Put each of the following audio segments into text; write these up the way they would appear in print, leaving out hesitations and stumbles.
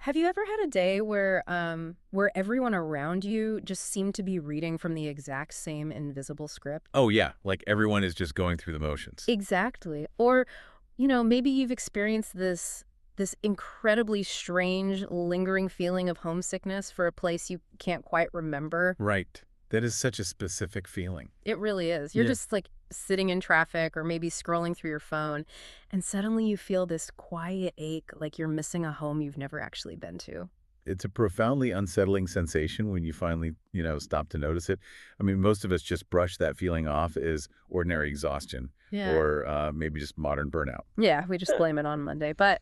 Have you ever had a day where everyone around you just seemed to be reading from the exact same invisible script? Oh, yeah, like everyone is just going through the motions. Exactly. Or, maybe you've experienced this incredibly strange, lingering feeling of homesickness for a place you can't quite remember. Right. That is such a specific feeling. It really is. You're Yeah. just like sitting in traffic or maybe scrolling through your phone, and suddenly you feel this quiet ache like you're missing a home you've never actually been to. It's a profoundly unsettling sensation when you finally, stop to notice it. I mean, most of us just brush that feeling off as ordinary exhaustion Yeah. or maybe just modern burnout. Yeah, we just blame it on Monday. But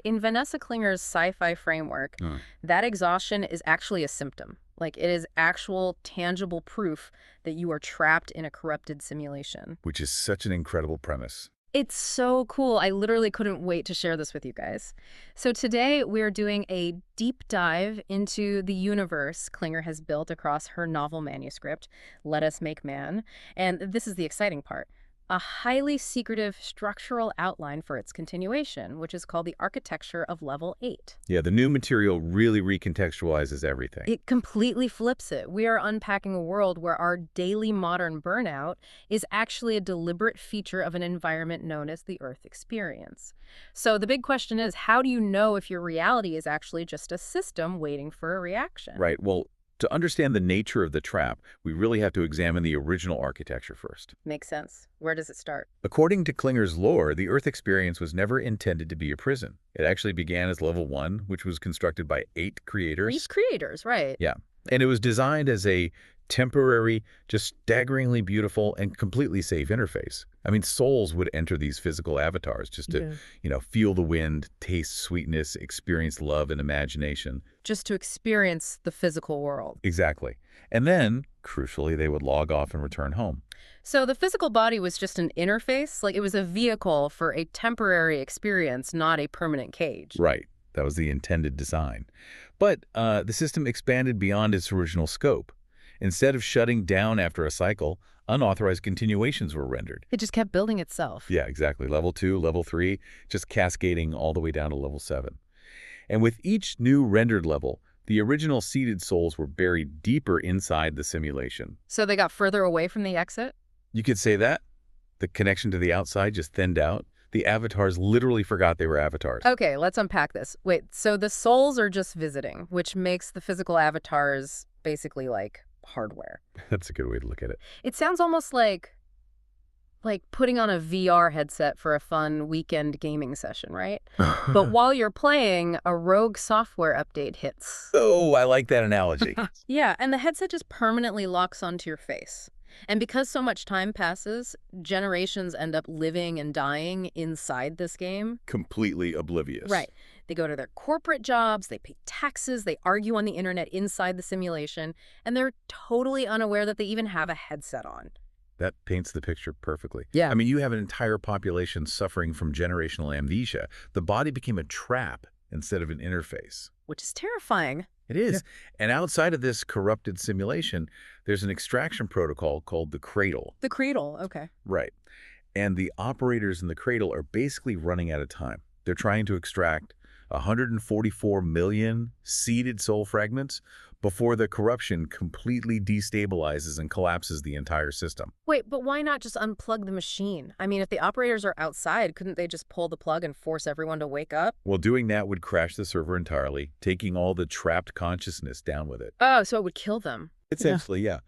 in Vanessa Klinger's sci-fi framework, Uh, that exhaustion is actually a symptom. Like it is actual tangible proof that you are trapped in a corrupted simulation. which is such an incredible premise. It's so cool. I literally couldn't wait to share this with you guys. So today we're doing a deep dive into the universe Klinger has built across her novel manuscript, Let Us Make Man. And this is the exciting part. A highly secretive structural outline for its continuation, which is called the architecture of level 8. Yeah, the new material really recontextualizes everything. It completely flips it. We are unpacking a world where our daily modern burnout is actually a deliberate feature of an environment known as the Earth experience. So the big question is, how do you know if your reality is actually just a system waiting for a reaction? Right. Well, to understand the nature of the trap, we really have to examine the original architecture first. Makes sense. Where does it start? According to Klinger's lore, the Earth experience was never intended to be a prison. It actually began as level 1, which was constructed by 8 These creators. creators, right? Yeah. And it was designed as a temporary, just staggeringly beautiful and completely safe interface. I mean, souls would enter these physical avatars just to, Yeah. feel the wind, taste sweetness, experience love and imagination. Just to experience the physical world. Exactly. And then, crucially, they would log off and return home. So the physical body was just an interface, like it was a vehicle for a temporary experience, not a permanent cage. Right. That was the intended design. But the system expanded beyond its original scope. Instead of shutting down after a cycle, unauthorized continuations were rendered. It just kept building itself. Yeah, exactly. Level 2, level 3, just cascading all the way down to level 7. And with each new rendered level, the original seeded souls were buried deeper inside the simulation. So they got further away from the exit? You could say that. The connection to the outside just thinned out. The avatars literally forgot they were avatars. Okay, let's unpack this. Wait, so the souls are just visiting, which makes the physical avatars basically like hardware. That's a good way to look at it. It sounds almost like putting on a VR headset for a fun weekend gaming session, right? But while you're playing, a rogue software update hits. Oh, I like that analogy. Yeah, and the headset just permanently locks onto your face. And because so much time passes, generations end up living and dying inside this game. Completely oblivious. Right. They go to their corporate jobs, they pay taxes, they argue on the internet inside the simulation, and they're totally unaware that they even have a headset on. That paints the picture perfectly. Yeah. I mean, you have an entire population suffering from generational amnesia. The body became a trap instead of an interface. Which is terrifying. It is. And outside of this corrupted simulation, there's an extraction protocol called the cradle. The cradle, okay. Right. And the operators in the cradle are basically running out of time. They're trying to extract 144 million seeded soul fragments before the corruption completely destabilizes and collapses the entire system. Wait, but why not just unplug the machine? I mean, if the operators are outside, couldn't they just pull the plug and force everyone to wake up? Well, doing that would crash the server entirely, taking all the trapped consciousness down with it. Oh, so it would kill them. Essentially, yeah.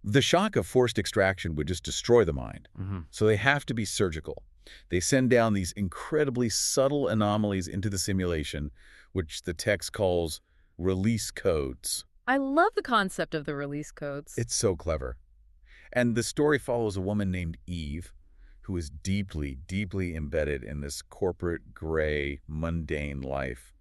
The shock of forced extraction would just destroy the mind. So they have to be surgical. They send down these incredibly subtle anomalies into the simulation, which the text calls release codes. I love the concept of the release codes. It's so clever. And the story follows a woman named Eve, who is deeply, deeply embedded in this corporate, gray, mundane life.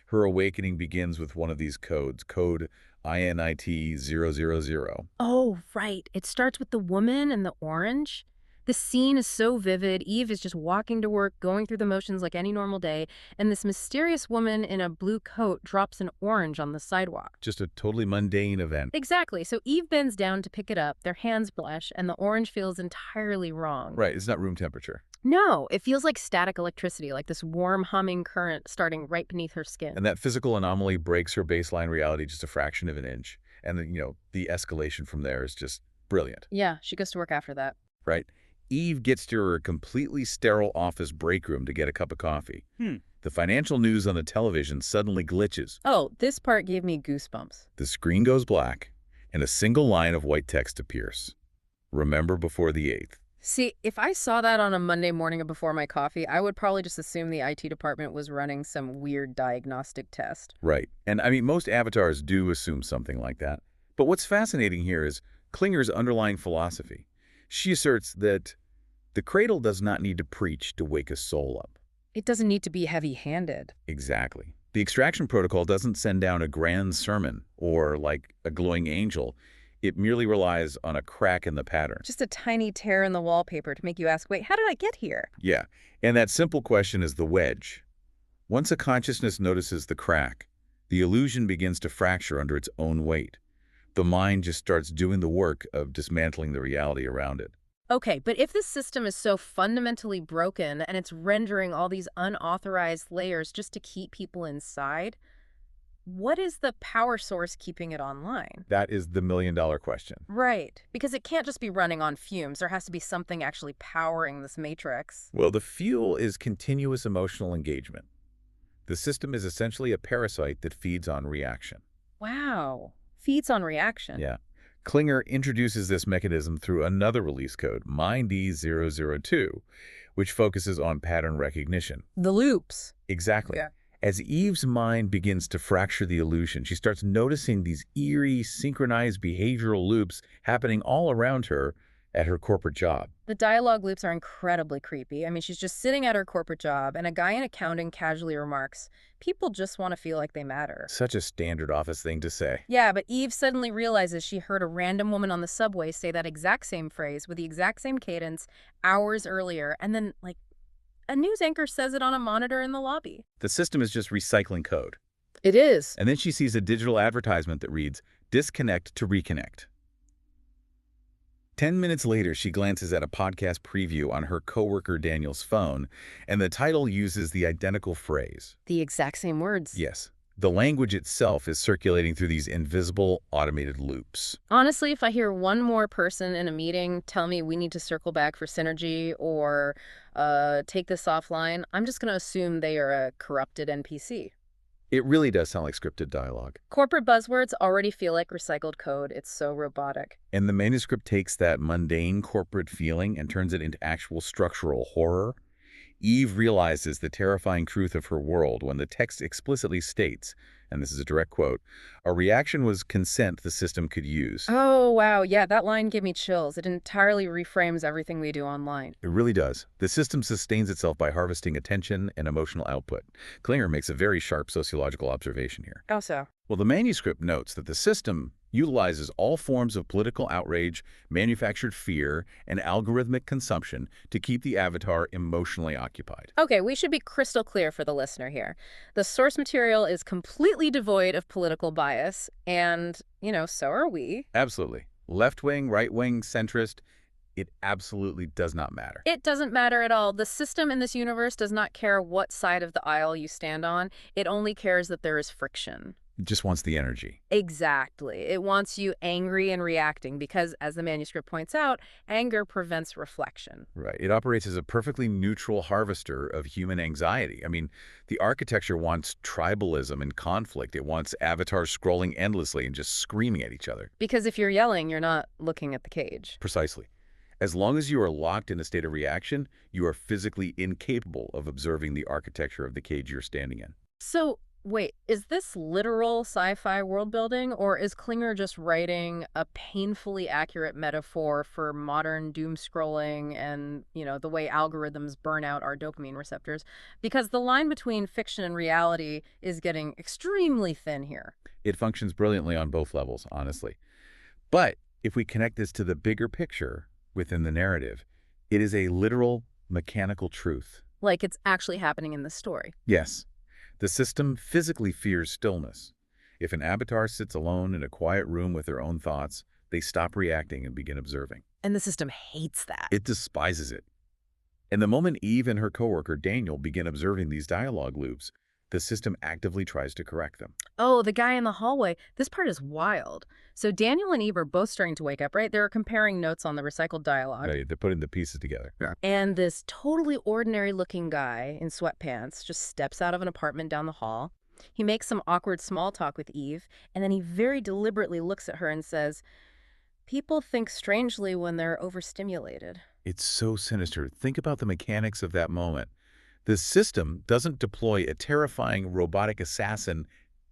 Her awakening begins with one of these codes, code INIT 000. Oh, right. It starts with the woman and the orange. The scene is so vivid. Eve is just walking to work, going through the motions like any normal day, and this mysterious woman in a blue coat drops an orange on the sidewalk. Just a totally mundane event. Exactly. So Eve bends down to pick it up, their hands blush, and the orange feels entirely wrong. Right, it's not room temperature. No, it feels like static electricity, like this warm humming current starting right beneath her skin. And that physical anomaly breaks her baseline reality just a fraction of an inch. And then, the escalation from there is just brilliant, Yeah, she goes to work after that. right? Eve gets to her completely sterile office break room to get a cup of coffee. The financial news on the television suddenly glitches. Oh, this part gave me goosebumps. The screen goes black, and a single line of white text appears. Remember before the 8th. See, if I saw that on a Monday morning before my coffee, I would probably just assume the IT department was running some weird diagnostic test. Right. And I mean, most avatars do assume something like that. But what's fascinating here is Klinger's underlying philosophy. She asserts that the cradle does not need to preach to wake a soul up. It doesn't need to be heavy-handed. Exactly. The extraction protocol doesn't send down a grand sermon or like a glowing angel. It merely relies on a crack in the pattern. Just a tiny tear in the wallpaper to make you ask, wait, how did I get here? Yeah. And that simple question is the wedge. Once a consciousness notices the crack, the illusion begins to fracture under its own weight. The mind just starts doing the work of dismantling the reality around it. Okay, but if this system is so fundamentally broken and it's rendering all these unauthorized layers just to keep people inside, what is the power source keeping it online? That is the million-dollar question. Right, because it can't just be running on fumes. There has to be something actually powering this matrix. Well, the fuel is continuous emotional engagement. The system is essentially a parasite that feeds on reaction. Wow. Feeds on reaction. Yeah. Klinger introduces this mechanism through another release code, MindE002, which focuses on pattern recognition. The loops. Exactly. Yeah. As Eve's mind begins to fracture the illusion, she starts noticing these eerie, synchronized behavioral loops happening all around her at her corporate job. The dialogue loops are incredibly creepy. I mean, she's just sitting at her corporate job, and a guy in accounting casually remarks, people just want to feel like they matter. Such a standard office thing to say. Yeah, but Eve suddenly realizes she heard a random woman on the subway say that exact same phrase with the exact same cadence hours earlier, and then, like, a news anchor says it on a monitor in the lobby. The system is just recycling code. It is. And then she sees a digital advertisement that reads, "Disconnect to reconnect." 10 minutes later, she glances at a podcast preview on her coworker Daniel's phone, and the title uses the identical phrase. The exact same words. Yes, the language itself is circulating through these invisible, automated loops. Honestly, if I hear one more person in a meeting tell me we need to circle back for synergy or take this offline, I'm just going to assume they are a corrupted NPC. It really does sound like scripted dialogue. Corporate buzzwords already feel like recycled code. It's so robotic. And the manuscript takes that mundane corporate feeling and turns it into actual structural horror. Eve realizes the terrifying truth of her world when the text explicitly states, and this is a direct quote, "A reaction was consent the system could use." Oh, wow. Yeah, that line gave me chills. It entirely reframes everything we do online. It really does. The system sustains itself by harvesting attention and emotional output. Klinger makes a very sharp sociological observation here. How so? Well, the manuscript notes that the system utilizes all forms of political outrage, manufactured fear, and algorithmic consumption to keep the avatar emotionally occupied. Okay, we should be crystal clear for the listener here. The source material is completely devoid of political bias, and, so are we. Absolutely. Left-wing, right-wing, centrist, it absolutely does not matter. It doesn't matter at all. The system in this universe does not care what side of the aisle you stand on. It only cares that there is friction. It just wants the energy. Exactly. It wants you angry and reacting because, as the manuscript points out, anger prevents reflection. Right. It operates as a perfectly neutral harvester of human anxiety. I mean, the architecture wants tribalism and conflict. It wants avatars scrolling endlessly and just screaming at each other. Because if you're yelling, you're not looking at the cage. Precisely. As long as you are locked in a state of reaction, you are physically incapable of observing the architecture of the cage you're standing in. So, wait, is this literal sci-fi world building, or is Klinger just writing a painfully accurate metaphor for modern doom scrolling and, the way algorithms burn out our dopamine receptors? Because the line between fiction and reality is getting extremely thin here. It functions brilliantly on both levels, honestly. But if we connect this to the bigger picture within the narrative, It is a literal mechanical truth. Like it's actually happening in the story. Yes, the system physically fears stillness. If an avatar sits alone in a quiet room with their own thoughts, they stop reacting and begin observing. And the system hates that. It despises it. And the moment Eve and her coworker Daniel begin observing these dialogue loops, the system actively tries to correct them. Oh, the guy in the hallway. This part is wild. So Daniel and Eve are both starting to wake up, right? They're comparing notes on the recycled dialogue. They're putting the pieces together. Yeah. And this totally ordinary looking guy in sweatpants just steps out of an apartment down the hall. He makes some awkward small talk with Eve, and then he very deliberately looks at her and says, "People think strangely when they're overstimulated." It's so sinister. Think about the mechanics of that moment. The system doesn't deploy a terrifying robotic assassin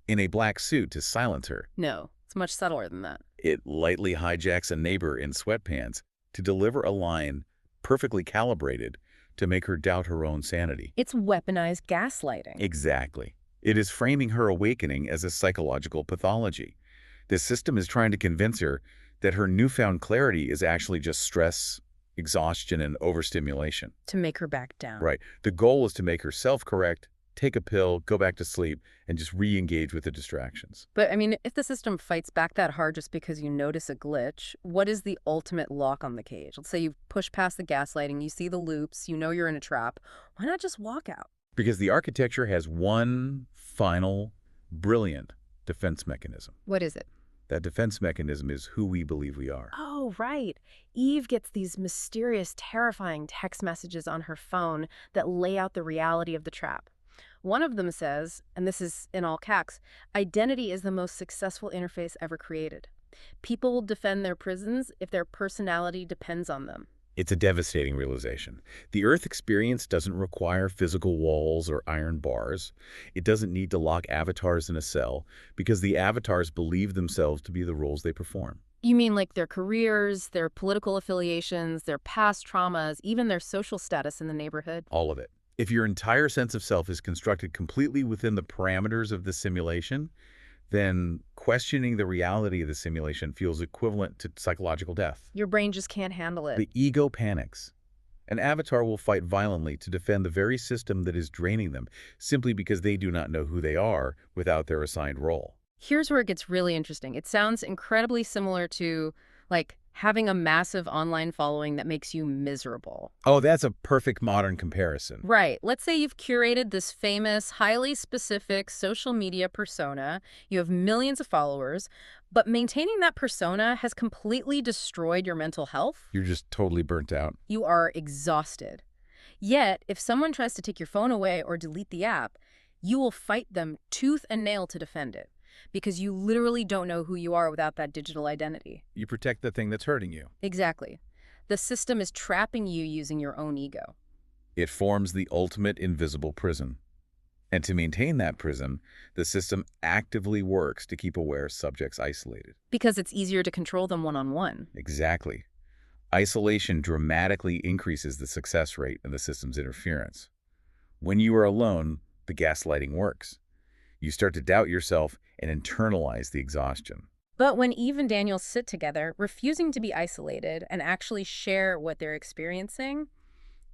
in a black suit to silence her. No, it's much subtler than that. It lightly hijacks a neighbor in sweatpants to deliver a line perfectly calibrated to make her doubt her own sanity. It's weaponized gaslighting. Exactly. It is framing her awakening as a psychological pathology. The system is trying to convince her that her newfound clarity is actually just stress, exhaustion, and overstimulation. To make her back down. Right. The goal is to make her self-correct, take a pill, go back to sleep, and just re-engage with the distractions. But, I mean, if the system fights back that hard just because you notice a glitch, what is the ultimate lock on the cage? Let's say you push past the gaslighting, you see the loops, you know you're in a trap. Why not just walk out? Because the architecture has one final, brilliant defense mechanism. What is it? That defense mechanism is who we believe we are. Oh, right. Eve gets these mysterious, terrifying text messages on her phone that lay out the reality of the trap. One of them says, and this is in all caps, "Identity is the most successful interface ever created. People will defend their prisons if their personality depends on them." It's a devastating realization. The Earth experience doesn't require physical walls or iron bars. It doesn't need to lock avatars in a cell because the avatars believe themselves to be the roles they perform. You mean like their careers, their political affiliations, their past traumas, even their social status in the neighborhood? All of it. If your entire sense of self is constructed completely within the parameters of the simulation, then questioning the reality of the simulation feels equivalent to psychological death. Your brain just can't handle it. The ego panics. An avatar will fight violently to defend the very system that is draining them, simply because they do not know who they are without their assigned role. Here's where it gets really interesting. It sounds incredibly similar to, like, having a massive online following that makes you miserable. Oh, that's a perfect modern comparison. Right. Let's say you've curated this famous, highly specific social media persona. You have millions of followers, but maintaining that persona has completely destroyed your mental health. You're just totally burnt out. You are exhausted. Yet, if someone tries to take your phone away or delete the app, you will fight them tooth and nail to defend it, because you literally don't know who you are without that digital identity. You protect the thing that's hurting you. Exactly. The system is trapping you using your own ego. It forms the ultimate invisible prison. And to maintain that prison, the system actively works to keep aware subjects isolated. Because it's easier to control them one-on-one. Exactly. Isolation dramatically increases the success rate of the system's interference. When you are alone, the gaslighting works. You start to doubt yourself and internalize the exhaustion. But when Eve and Daniel sit together, refusing to be isolated and actually share what they're experiencing,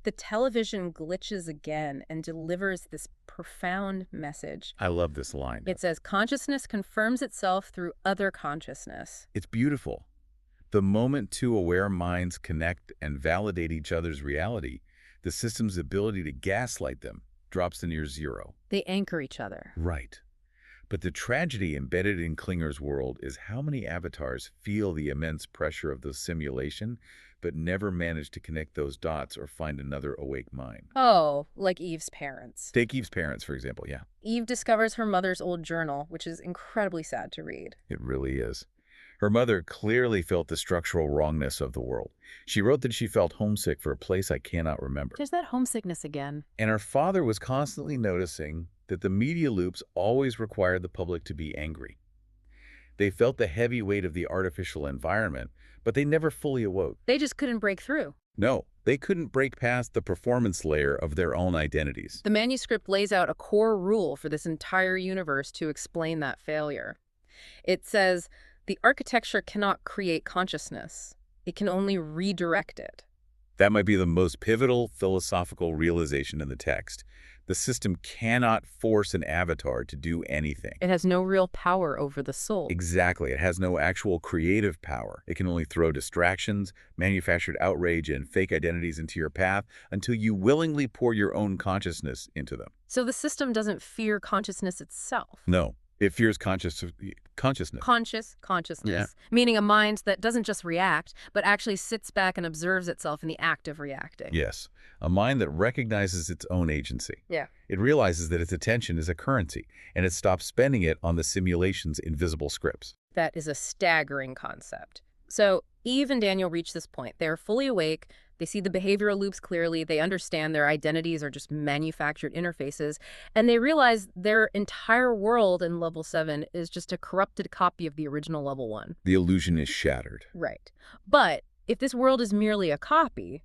the television glitches again and delivers this profound message. I love this line. It says, "Consciousness confirms itself through other consciousness." It's beautiful. The moment two aware minds connect and validate each other's reality, the system's ability to gaslight them drops to near zero. They anchor each other. Right. But the tragedy embedded in Klinger's world is how many avatars feel the immense pressure of the simulation, but never manage to connect those dots or find another awake mind. Oh, like Eve's parents. Take Eve's parents, for example, yeah. Eve discovers her mother's old journal, which is incredibly sad to read. It really is. Her mother clearly felt the structural wrongness of the world. She wrote that she felt homesick for a place I cannot remember. There's that homesickness again. And her father was constantly noticing that the media loops always required the public to be angry. They felt the heavy weight of the artificial environment, but they never fully awoke. They just couldn't break through. No, they couldn't break past the performance layer of their own identities. The manuscript lays out a core rule for this entire universe to explain that failure. It says, the architecture cannot create consciousness. It can only redirect it. That might be the most pivotal philosophical realization in the text. The system cannot force an avatar to do anything. It has no real power over the soul. Exactly. It has no actual creative power. It can only throw distractions, manufactured outrage, and fake identities into your path until you willingly pour your own consciousness into them. So the system doesn't fear consciousness itself. No, it fears consciousness. Conscious Yeah. consciousness, meaning a mind that doesn't just react, but actually sits back and observes itself in the act of reacting. Yes, a mind that recognizes its own agency. Yeah. It realizes that its attention is a currency, and it stops spending it on the simulation's invisible scripts. That is a staggering concept. So Eve and Daniel reach this point. They're fully awake. They see the behavioral loops clearly. They understand their identities are just manufactured interfaces. And they realize their entire world in level 7 is just a corrupted copy of the original level 1. The illusion is shattered. Right. But if this world is merely a copy,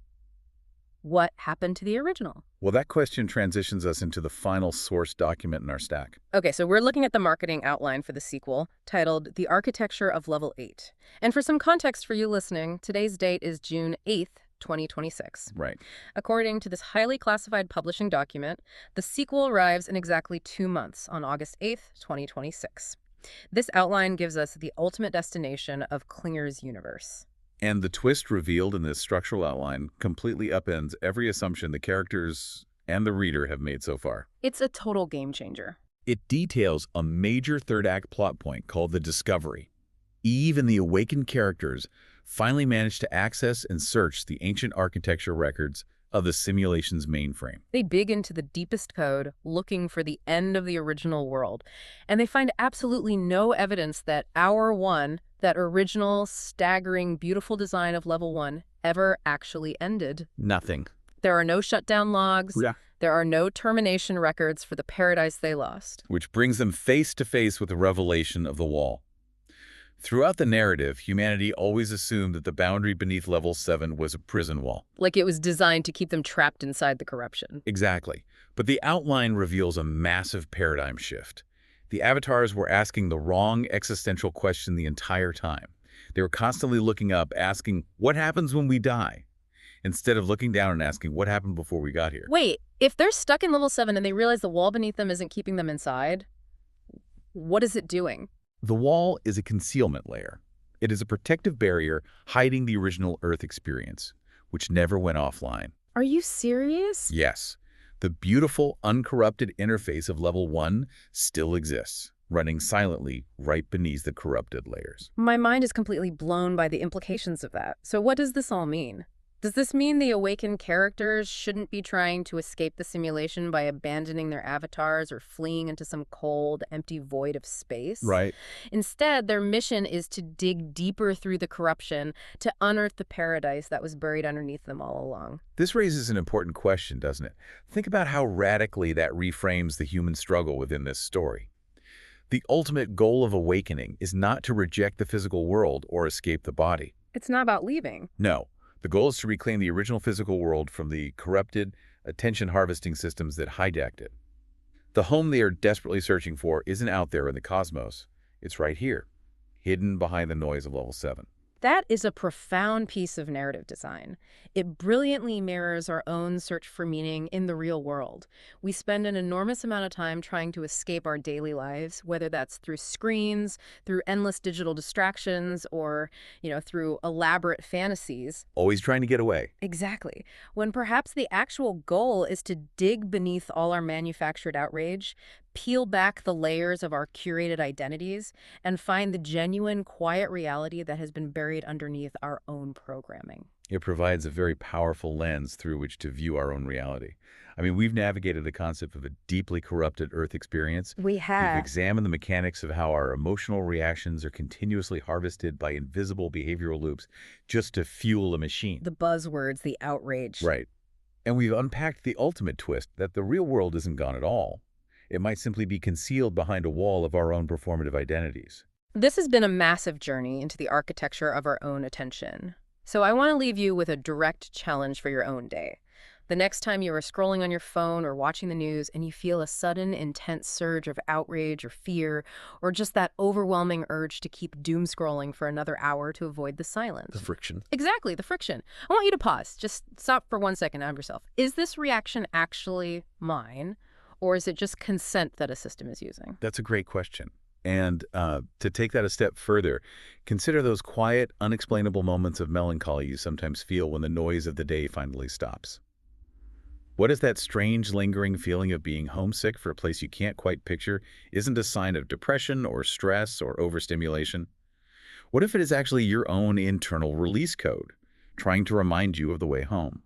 what happened to the original? Well, that question transitions us into the final source document in our stack. Okay, so we're looking at the marketing outline for the sequel, titled The Architecture of Level 8. And for some context for you listening, today's date is June 8th, 2026. Right. According to this highly classified publishing document, the sequel arrives in exactly 2 months, on August 8th, 2026. This outline gives us the ultimate destination of Klinger's universe. And the twist revealed in this structural outline completely upends every assumption the characters and the reader have made so far. It's a total game changer. It details a major third-act plot point called the Discovery. Eve and the awakened characters finally managed to access and search the ancient architecture records of the simulation's mainframe. They dig into the deepest code, looking for the end of the original world, and they find absolutely no evidence that Hour 1, that original, staggering, beautiful design of Level 1, ever actually ended. Nothing. There are no shutdown logs. Yeah. There are no termination records for the paradise they lost. Which brings them face to face with the revelation of the wall. Throughout the narrative, humanity always assumed that the boundary beneath Level 7 was a prison wall. Like it was designed to keep them trapped inside the corruption. Exactly. But the outline reveals a massive paradigm shift. The avatars were asking the wrong existential question the entire time. They were constantly looking up, asking, what happens when we die? Instead of looking down and asking, what happened before we got here? Wait, if they're stuck in Level 7 and they realize the wall beneath them isn't keeping them inside, what is it doing? The wall is a concealment layer. It is a protective barrier hiding the original Earth experience, which never went offline. Are you serious? Yes, the beautiful, uncorrupted interface of Level 1 still exists, running silently right beneath the corrupted layers. My mind is completely blown by the implications of that. So what does this all mean? Does this mean the awakened characters shouldn't be trying to escape the simulation by abandoning their avatars or fleeing into some cold, empty void of space? Right. Instead, their mission is to dig deeper through the corruption to unearth the paradise that was buried underneath them all along. This raises an important question, doesn't it? Think about how radically that reframes the human struggle within this story. The ultimate goal of awakening is not to reject the physical world or escape the body. It's not about leaving. No. The goal is to reclaim the original physical world from the corrupted, attention-harvesting systems that hijacked it. The home they are desperately searching for isn't out there in the cosmos. It's right here, hidden behind the noise of Level 7. That is a profound piece of narrative design. It brilliantly mirrors our own search for meaning in the real world. We spend an enormous amount of time trying to escape our daily lives, whether that's through screens, through endless digital distractions, or, through elaborate fantasies. Always trying to get away. Exactly. When perhaps the actual goal is to dig beneath all our manufactured outrage, peel back the layers of our curated identities, and find the genuine, quiet reality that has been buried underneath our own programming. It provides a very powerful lens through which to view our own reality. I mean, we've navigated the concept of a deeply corrupted Earth experience. We have. We've examined the mechanics of how our emotional reactions are continuously harvested by invisible behavioral loops just to fuel a machine. The buzzwords, the outrage. Right. And we've unpacked the ultimate twist that the real world isn't gone at all. It might simply be concealed behind a wall of our own performative identities. This has been a massive journey into the architecture of our own attention. So I want to leave you with a direct challenge for your own day. The next time you are scrolling on your phone or watching the news and you feel a sudden, intense surge of outrage or fear, or just that overwhelming urge to keep doom scrolling for another hour to avoid the The silence. friction. Exactly, the friction. I want you to pause. Just stop for 1 second and ask yourself, is this reaction actually mine, or is it just consent that a system is using? That's a great question. And to take that a step further, consider those quiet, unexplainable moments of melancholy you sometimes feel when the noise of the day finally stops. What if that strange, lingering feeling of being homesick for a place you can't quite picture isn't a sign of depression or stress or overstimulation? What if it is actually your own internal release code, trying to remind you of the way home?